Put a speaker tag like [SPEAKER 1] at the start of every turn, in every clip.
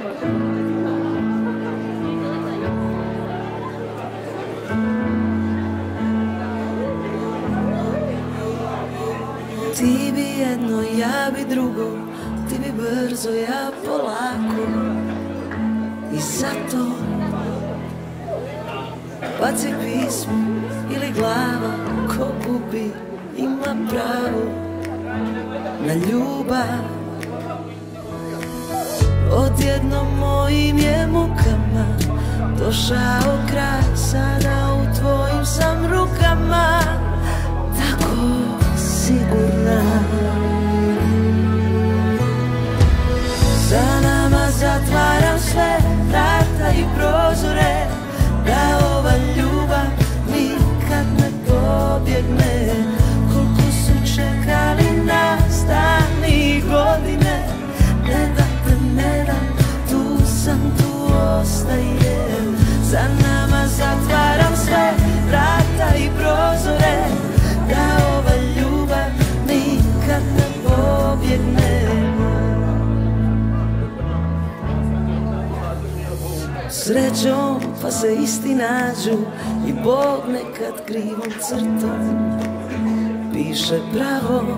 [SPEAKER 1] Ti bi jedno, ja bi drugo, ti bi brzo, ja polako. I zato baci pismo ili glava, ko gubi ima pravo na ljubav. Odjednom mojim je mukama došao kraj, sada u tvojim sam rukama, tako sigurna. Za nama zatvaram sve vrata i prozore, da ova ljubav nikad ne pobjegne. Koliko su čekali nas dani i godine, ne da te ne dam, tu sam, tu ostajem. Za nama zatvaram sve vrata i prozore, da ova ljubav nikad ne pobjegne. Srećom pa se isti nađu i Bog nekad krivom crtom piše pravo.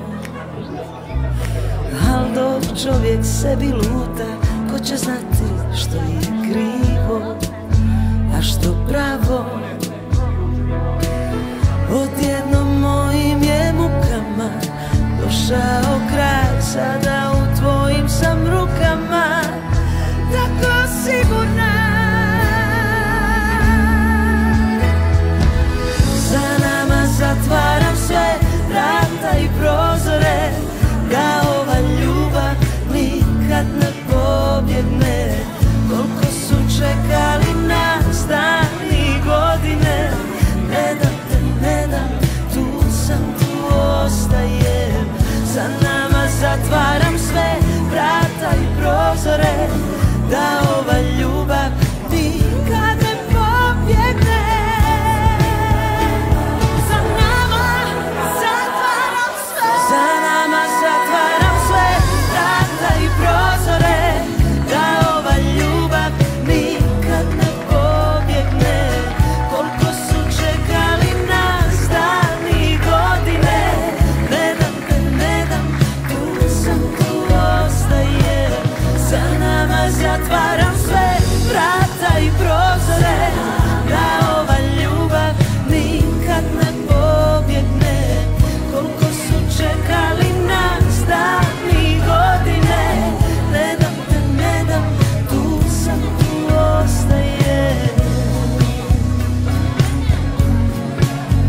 [SPEAKER 1] Al dok čovjek sebi luta, ko će znati što je krivo, a što pravo. Odjednom mojim je mukama došao kraj, sada u tvojim sam rukama, tako sigurna. Za nama zatvaram sve vrata i prozore, da ova ljubav nikad ne pobjegne. Koliko su čekali nas dani i godine, ne dam te, ne dam, tu sam, tu ostajem. Za nama zatvaram sve vrata i prozore, da ova ljubav nikad ne pobjegne. Za nama zatvaram sve, za nama zatvaram sve vrata i prozore, da ova ljubav nikad ne pobjegne. Koliko su čekali nas dani i godine, ne dam te, ne dam, tu sam, tu ostajem. Za nama zatvaram sve vrata i prozore, da ova ljubav nikad ne pobjegne. Koliko su čekali nas dani i godine, ne dam te, ne dam, tu sam, tu ostajem.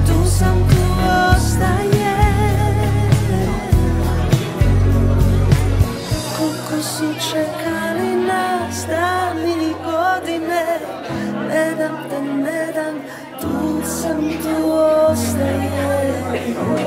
[SPEAKER 1] Tu sam, tu ostajem. Koliko su čekali nas dani i godine, ne dam te, ne dam, tu sam, tu ostajem.